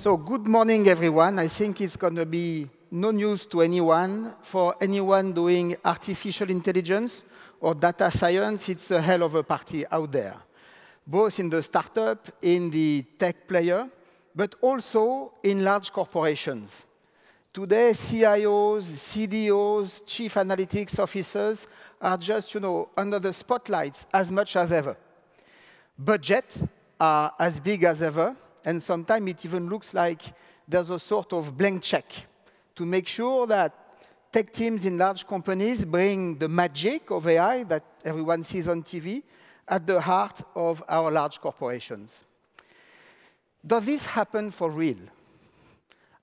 So good morning, everyone. I think it's going to be no news to anyone. For anyone doing artificial intelligence or data science, it's a hell of a party out there, both in the startup, in the tech player, but also in large corporations. Today, CIOs, CDOs, chief analytics officers are just, under the spotlights as much as ever. Budgets are as big as ever, and sometimes it even looks like there's a sort of blank check to make sure that tech teams in large companies bring the magic of AI that everyone sees on TV at the heart of our large corporations. Does this happen for real?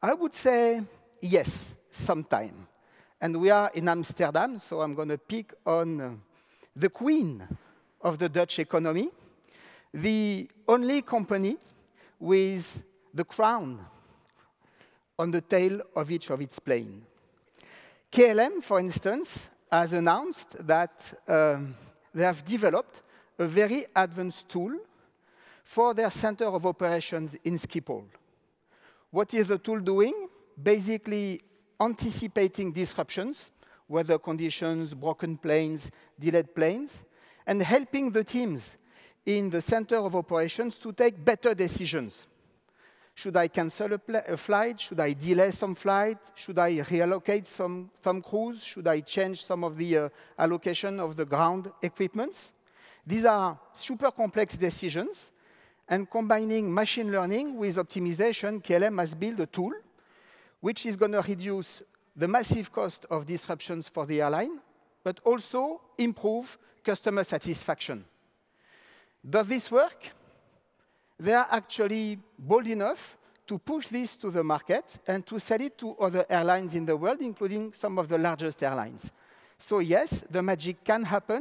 I would say yes, sometime. And we are in Amsterdam, so I'm going to pick on the queen of the Dutch economy, the only company with the crown on the tail of each of its planes. KLM, for instance, has announced that they have developed a very advanced tool for their center of operations in Schiphol. What is the tool doing? Basically anticipating disruptions, weather conditions, broken planes, delayed planes, and helping the teams in the center of operations to take better decisions. Should I cancel a flight? Should I delay some flight? Should I reallocate some crews? Should I change some of the allocation of the ground equipments? These are super complex decisions, and combining machine learning with optimization, KLM has built a tool which is going to reduce the massive cost of disruptions for the airline, but also improve customer satisfaction. Does this work? They are actually bold enough to push this to the market and to sell it to other airlines in the world, including some of the largest airlines. So yes, the magic can happen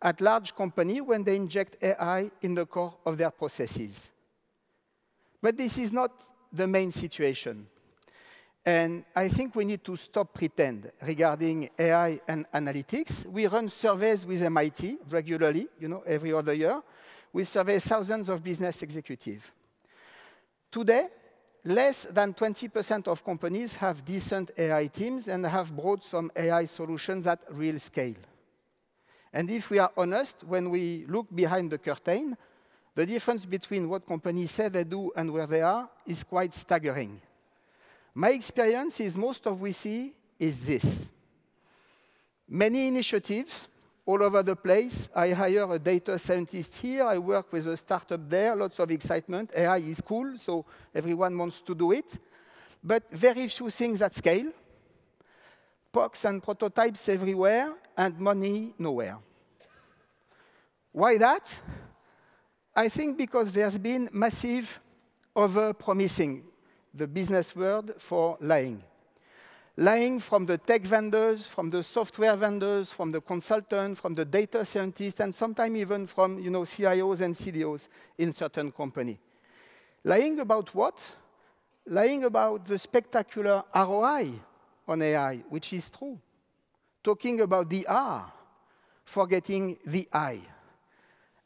at large companies when they inject AI in the core of their processes. But this is not the main situation. And I think we need to stop pretend regarding AI and analytics. We run surveys with MIT regularly, every other year. We survey thousands of business executives. Today, less than 20% of companies have decent AI teams and have brought some AI solutions at real scale. And if we are honest, when we look behind the curtain, the difference between what companies say they do and where they are is quite staggering. My experience is most of what we see is this. Many initiatives all over the place. I hire a data scientist here. I work with a startup there. Lots of excitement. AI is cool, so everyone wants to do it. But very few things at scale. POCs and prototypes everywhere, and money nowhere. Why that? I think because there's been massive over-promising, the business word for lying. Lying from the tech vendors, from the software vendors, from the consultants, from the data scientists, and sometimes even from CIOs and CDOs in certain companies. Lying about what? Lying about the spectacular ROI on AI, which is true. Talking about the R, forgetting the I.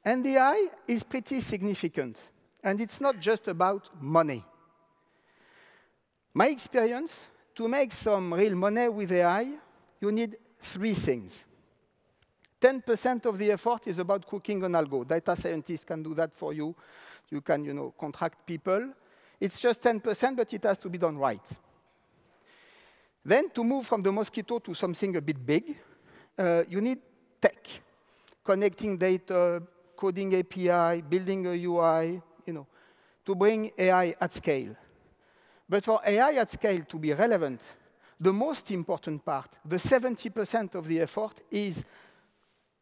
And the I is pretty significant. And it's not just about money. My experience, to make some real money with AI, you need three things. 10% of the effort is about cooking an algo. Data scientists can do that for you. You can, contract people. It's just 10%, but it has to be done right. Then, to move from the mosquito to something a bit big, you need tech. Connecting data, coding API, building a UI, to bring AI at scale. But for AI at scale to be relevant, the most important part, the 70% of the effort, is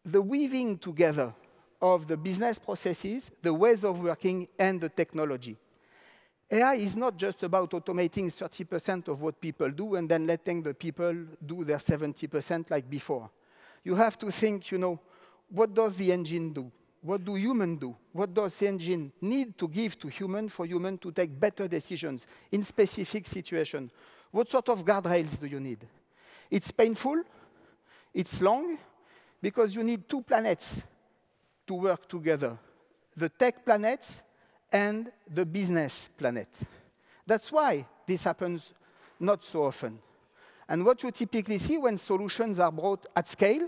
the weaving together of the business processes, the ways of working, and the technology. AI is not just about automating 30% of what people do and then letting the people do their 70% like before. You have to think, what does the engine do? What do humans do? What does the engine need to give to human for human to take better decisions in specific situations? What sort of guardrails do you need? It's painful, it's long, because you need two planets to work together. The tech planet and the business planet. That's why this happens not so often. And what you typically see when solutions are brought at scale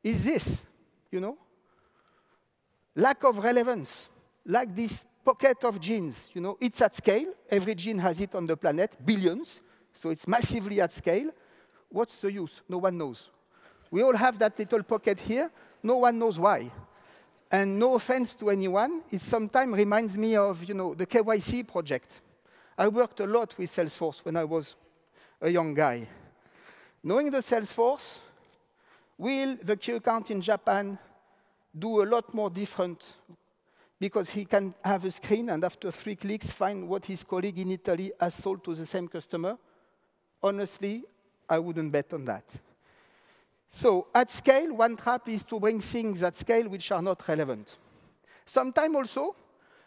is this, lack of relevance, like this pocket of genes. It's at scale. Every gene has it on the planet, billions. So it's massively at scale. What's the use? No one knows. We all have that little pocket here. No one knows why. And no offense to anyone, it sometimes reminds me of the KYC project. I worked a lot with Salesforce when I was a young guy. Knowing the Salesforce, will the key account in Japan do a lot more different because he can have a screen and after 3 clicks find what his colleague in Italy has sold to the same customer? Honestly, I wouldn't bet on that. So at scale, one trap is to bring things at scale which are not relevant. Sometimes also,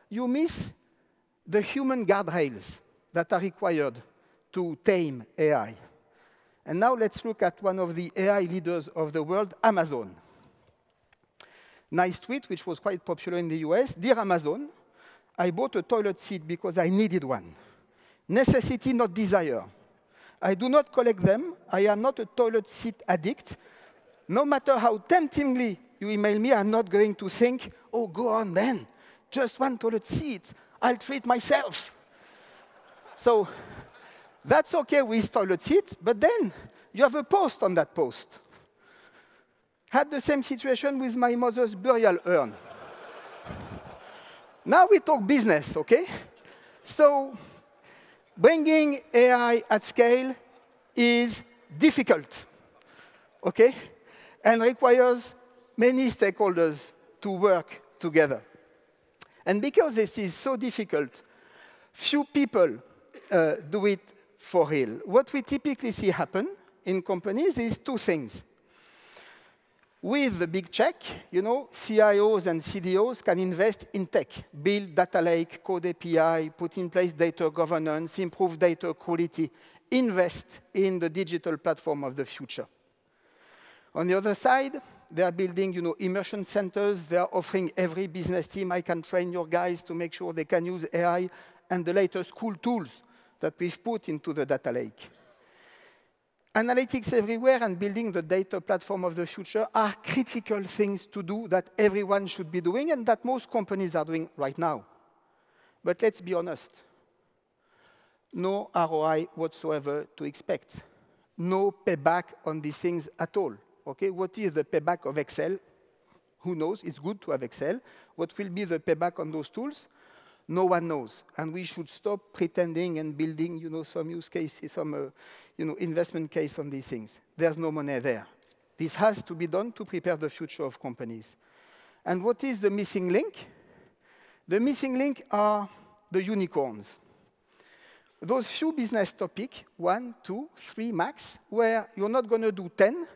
you miss the human guardrails that are required to tame AI. And now let's look at one of the AI leaders of the world, Amazon. Nice tweet, which was quite popular in the US. Dear Amazon, I bought a toilet seat because I needed one. Necessity, not desire. I do not collect them. I am not a toilet seat addict. No matter how temptingly you email me, I'm not going to think, oh, go on then. Just one toilet seat. I'll treat myself. So that's OK with toilet seat, but then you have a post on that post. Had the same situation with my mother's burial urn. Now we talk business, OK? So bringing AI at scale is difficult, OK? And requires many stakeholders to work together. And because this is so difficult, few people do it for real. What we typically see happen in companies is 2 things. With the big check, CIOs and CDOs can invest in tech, build data lake, code API, put in place data governance, improve data quality, invest in the digital platform of the future. On the other side, they are building immersion centers. They are offering every business team, I can train your guys to make sure they can use AI and the latest cool tools that we've put into the data lake. Analytics everywhere and building the data platform of the future are critical things to do that everyone should be doing and that most companies are doing right now. But let's be honest. No ROI whatsoever to expect. No payback on these things at all. Okay, what is the payback of Excel? Who knows? It's good to have Excel. What will be the payback on those tools? No one knows. And we should stop pretending and building some use cases, some investment case on these things. There's no money there. This has to be done to prepare the future of companies. And what is the missing link? The missing link are the unicorns. Those few business topics, 1, 2, 3 max, where you're not going to do 10,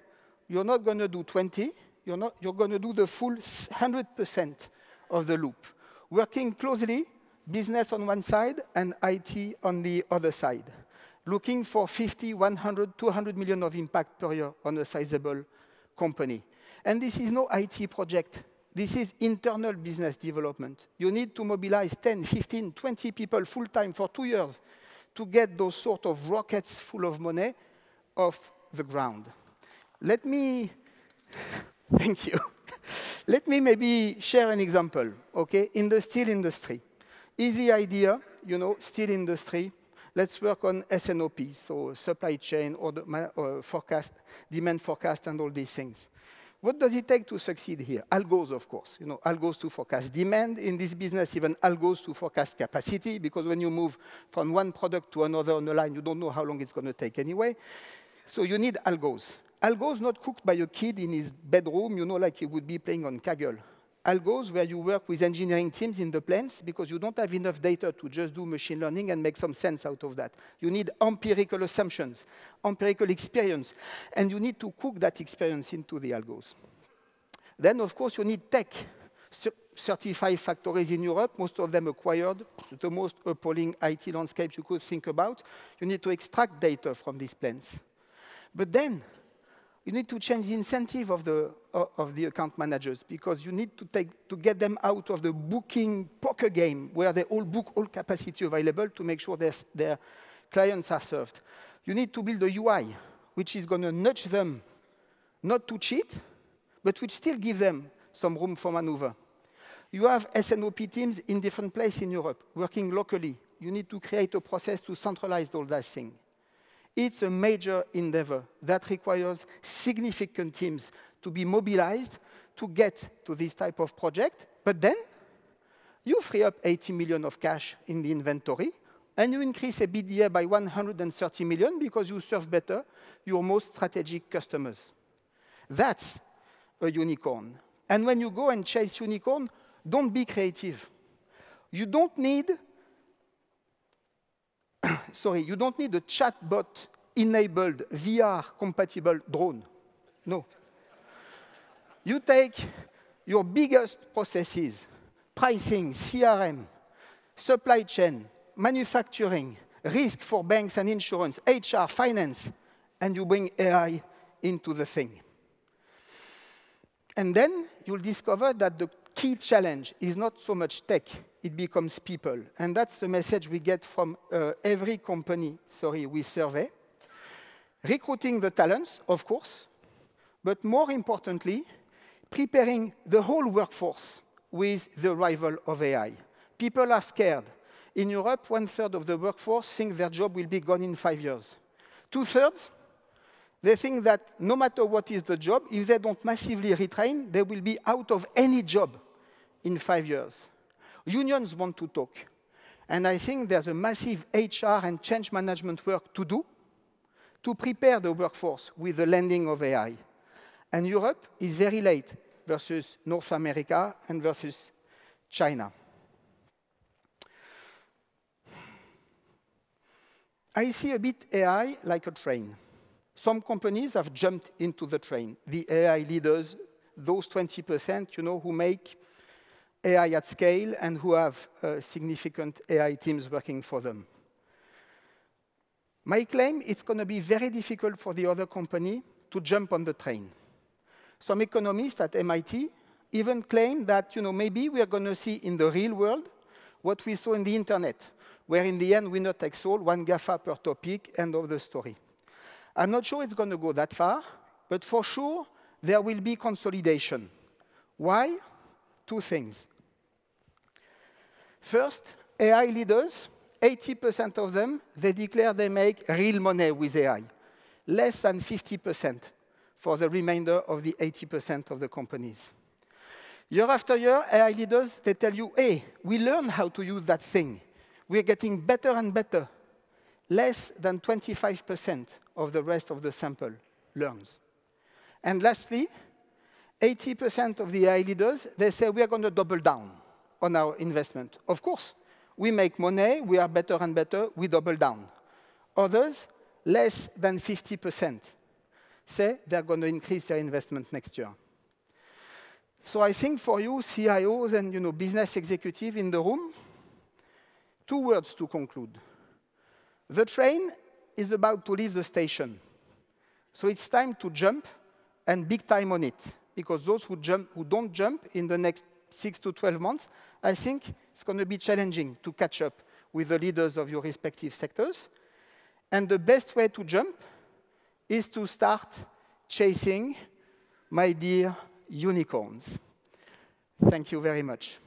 you're not going to do 20, you're going to do the full 100% of the loop. Working closely, business on one side and IT on the other side. Looking for 50, 100, 200 million of impact per year on a sizable company. And this is no IT project. This is internal business development. You need to mobilize 10, 15, 20 people full-time for 2 years to get those sort of rockets full of money off the ground. Let me, thank you. Let me maybe share an example, okay? In the steel industry. Easy idea, steel industry. Let's work on S&OP, so supply chain, or forecast, demand forecast, and all these things. What does it take to succeed here? Algos, of course. Algos to forecast demand. In this business, even algos to forecast capacity, because when you move from one product to another on the line, you don't know how long it's going to take anyway. So you need algos. Algos not cooked by a kid in his bedroom, like he would be playing on Kaggle. Algos where you work with engineering teams in the plants because you don't have enough data to just do machine learning and make some sense out of that. You need empirical assumptions, empirical experience, and you need to cook that experience into the algos. Then, of course, you need tech. 35 factories in Europe, most of them acquired, the most appalling IT landscape you could think about. You need to extract data from these plants. But then, you need to change the incentive of the account managers, because you need to get them out of the booking poker game where they all book all capacity available to make sure their clients are served. You need to build a UI which is going to nudge them not to cheat, but which still give them some room for maneuver. You have S&OP teams in different places in Europe, working locally. You need to create a process to centralize all that thing. It's a major endeavor that requires significant teams to be mobilized to get to this type of project. But then you free up 80 million of cash in the inventory, and you increase EBITDA by 130 million because you serve better your most strategic customers. That's a unicorn. And when you go and chase unicorn, don't be creative. You don't need you don't need a chatbot-enabled, VR-compatible drone. No. You take your biggest processes, pricing, CRM, supply chain, manufacturing, risk for banks and insurance, HR, finance, and you bring AI into the thing. And then you'll discover that the key challenge is not so much tech, it becomes people. And that's the message we get from every company, we survey. Recruiting the talents, of course, but more importantly, preparing the whole workforce with the arrival of AI. People are scared. In Europe, 1/3 of the workforce think their job will be gone in 5 years. 2/3, they think that no matter what is the job, if they don't massively retrain, they will be out of any job in 5 years. Unions want to talk. And I think there's a massive HR and change management work to do to prepare the workforce with the landing of AI. And Europe is very late versus North America and versus China. I see a bit AI like a train. Some companies have jumped into the train. The AI leaders, those 20%, who make AI at scale and who have significant AI teams working for them. My claim, it's going to be very difficult for the other company to jump on the train. Some economists at MIT even claim that, maybe we are going to see in the real world what we saw in the internet, where in the end, winner takes all, one GAFA per topic, end of the story. I'm not sure it's going to go that far, but for sure, there will be consolidation. Why? 2 things. First, AI leaders, 80% of them, they declare they make real money with AI. Less than 50% for the remainder of the 80% of the companies. Year after year, AI leaders, they tell you, hey, we learned how to use that thing. We're getting better and better. Less than 25% of the rest of the sample learns. And lastly, 80% of the AI leaders, they say we are going to double down on our investment. Of course, we make money, we are better and better, we double down. Others, less than 50%, say they're going to increase their investment next year. So I think for you, CIOs and business executives in the room, 2 words to conclude. The train is about to leave the station. So it's time to jump, and big time on it. Because those who don't jump in the next 6 to 12 months, I think it's going to be challenging to catch up with the leaders of your respective sectors. And the best way to jump is to start chasing my dear unicorns. Thank you very much.